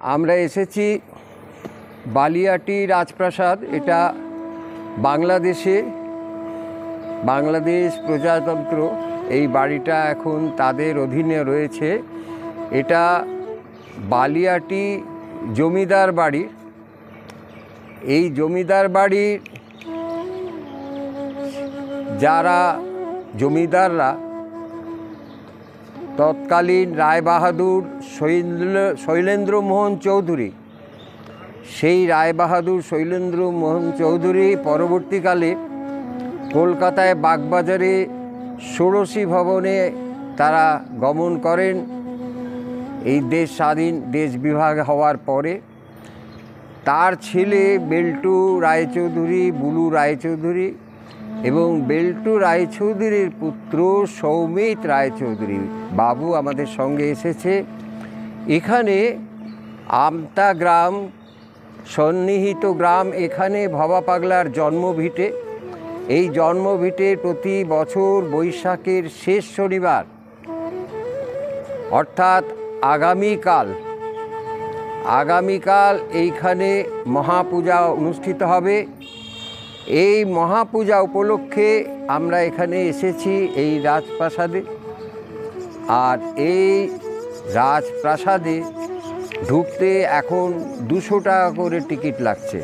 আমরা এসেছি বালিয়াটি রাজপ্রাসাদ। এটা বাংলাদেশে, বাংলাদেশ প্রজাতন্ত্র এই বাড়িটা এখন তাদের অধীনে রয়েছে। এটা বালিয়াটি জমিদার বাড়ি। এই জমিদার বাড়ির যারা জমিদাররা তৎকালীন রায়বাহাদুর শৈলেন্দ্র মোহন চৌধুরী, সেই রায়বাহাদুর শৈলেন্দ্র মোহন চৌধুরী পরবর্তীকালে কলকাতায় বাগবাজারে ষোড়শী ভবনে তারা গমন করেন। এই দেশ স্বাধীন, দেশ বিভাগ হওয়ার পরে তার ছেলে বেল্টু রায়চৌধুরী, বুলু রায়চৌধুরী এবং বেল্টু রায়চৌধুরীর পুত্র সৌমিত রায়চৌধুরী বাবু আমাদের সঙ্গে এসেছে। এখানে আমতা গ্রাম, সন্নিহিত গ্রাম, এখানে ভবা পাগলার জন্মভিটে। এই জন্মভিটে প্রতি বছর বৈশাখের শেষ শনিবার অর্থাৎ আগামীকাল এইখানে মহাপূজা অনুষ্ঠিত হবে। এই মহাপূজা উপলক্ষে আমরা এখানে এসেছি এই রাজপ্রাসাদে। আর এই রাজপ্রাসাদে ঢুকতে এখন 200 টাকা করে টিকিট লাগছে।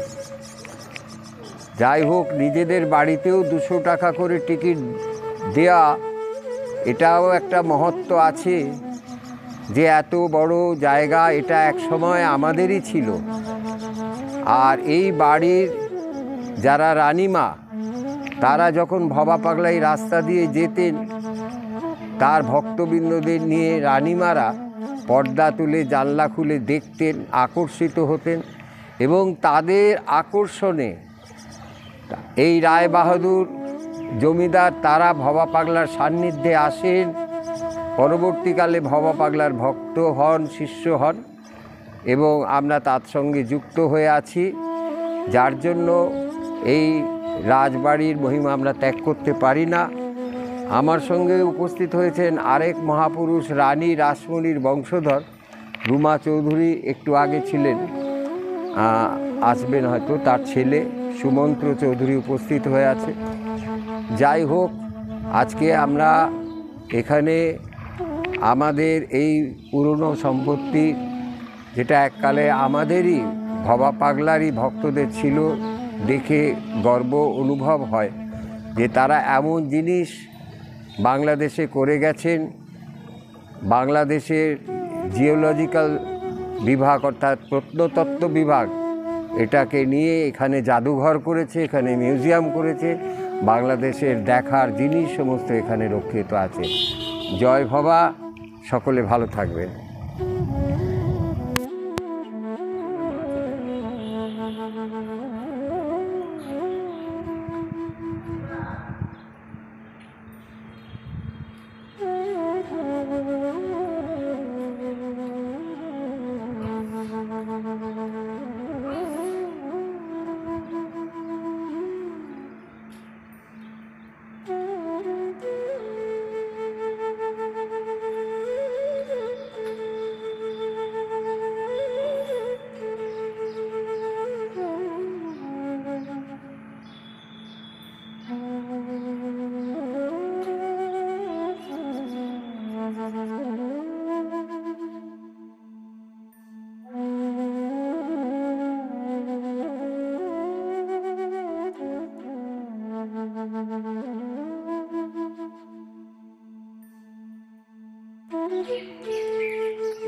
যাই হোক, নিজেদের বাড়িতেও 200 টাকা করে টিকিট দেয়া, এটাও একটা মহত্ব আছে যে এত বড় জায়গা, এটা একসময় আমাদেরই ছিল। আর এই বাড়ির যারা রানীমা, তারা যখন ভবা পাগলা এই রাস্তা দিয়ে যেতেন, তার ভক্তবৃন্দদের নিয়ে রানীমারা পর্দা তুলে জানলা খুলে দেখতেন, আকর্ষিত হতেন এবং তাদের আকর্ষণে এই রায়বাহাদুর জমিদার তারা ভবা পাগলার সান্নিধ্যে আসেন। পরবর্তীকালে ভবা পাগলার ভক্ত হন, শিষ্য হন এবং আমরা তার সঙ্গে যুক্ত হয়ে আছি, যার জন্য এই রাজবাড়ির মহিমা আমরা ত্যাগ করতে পারি না। আমার সঙ্গে উপস্থিত হয়েছেন আরেক মহাপুরুষ, রানী রাসমণির বংশধর রুমা চৌধুরী, একটু আগে ছিলেন, আসবেন হয়তো, তার ছেলে সুমন্ত্র চৌধুরী উপস্থিত হয়ে আছে। যাই হোক, আজকে আমরা এখানে আমাদের এই পুরনো সম্পত্তি, যেটা এককালে আমাদেরই ভবা পাগলারই ভক্তদের ছিল, দেখে গর্ব অনুভব হয় যে তারা এমন জিনিস বাংলাদেশে করে গেছেন। বাংলাদেশের জিওলজিক্যাল বিভাগ অর্থাৎ প্রত্নতত্ত্ব বিভাগ এটাকে নিয়ে এখানে জাদুঘর করেছে, এখানে মিউজিয়াম করেছে। বাংলাদেশের দেখার জিনিস সমস্ত এখানে রক্ষিত আছে। জয় ভবা, সকলে ভালো থাকবেন।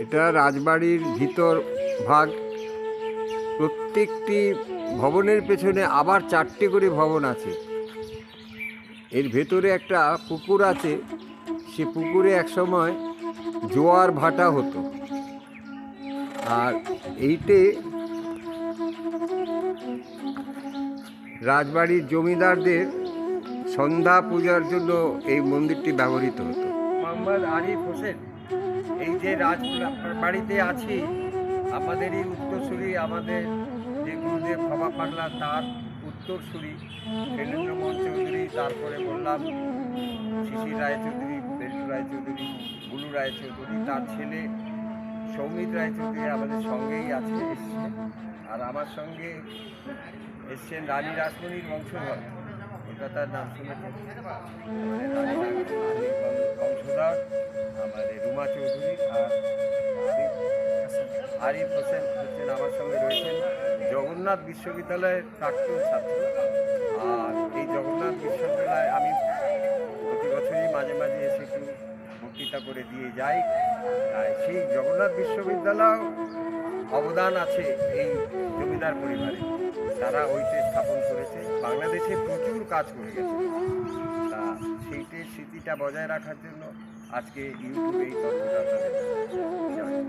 এটা রাজবাড়ির ভিতর ভাগ। প্রত্যেকটি ভবনের পেছনে আবার 4টে করে ভবন আছে। এর ভেতরে একটা পুকুর আছে, সে পুকুরে একসময় জোয়ার ভাটা হতো। আর এইটে রাজবাড়ির জমিদারদের সন্ধ্যা পূজার জন্য এই মন্দিরটি ব্যবহৃত হতো। মোহাম্মদ আরিফ হোসেন, এই যে রাজবাড়িতে আছি, আমাদেরই উত্তরসূরি, আমাদের যে গুরুদেব ভবা পাগলা তার উত্তরসূরি শৈলেন্দ্র মোহন চৌধুরী, তারপরে বললাম শিশির রায়চৌধুরী, বেল্টু রায়চৌধুরী, বুলু রায়চৌধুরী, তার ছেলে সৌমিত রায়চৌধুরী আমাদের সঙ্গেই আছে, এসছে। আর আমার সঙ্গে এসছেন রানী রাসমণির বংশধর, কলকাতার নাম শুনেছেন, রানী রাসমণির বংশধর আমাদের রুমা চৌধুরী। আর আরিফ হোসেন হচ্ছেন আমার সঙ্গে রয়েছেন, জগন্নাথ বিশ্ববিদ্যালয়ের প্রাক্তন ছাত্র। আর এই জগন্নাথ বিশ্ববিদ্যালয়ে আমি প্রতি বছরই মাঝে মাঝে এসে একটু বক্তৃতা করে দিয়ে যাই। তাই সেই জগন্নাথ বিশ্ববিদ্যালয় অবদান আছে এই জমিদার পরিবারে। তারা ওইটা স্থাপন করেছে, বাংলাদেশে প্রচুর কাজ করে গেছে। তা সেইটির স্মৃতিটা বজায় রাখার জন্য আজকে ইউটিউবে এই তথ্যটা আপনাদের জানাই।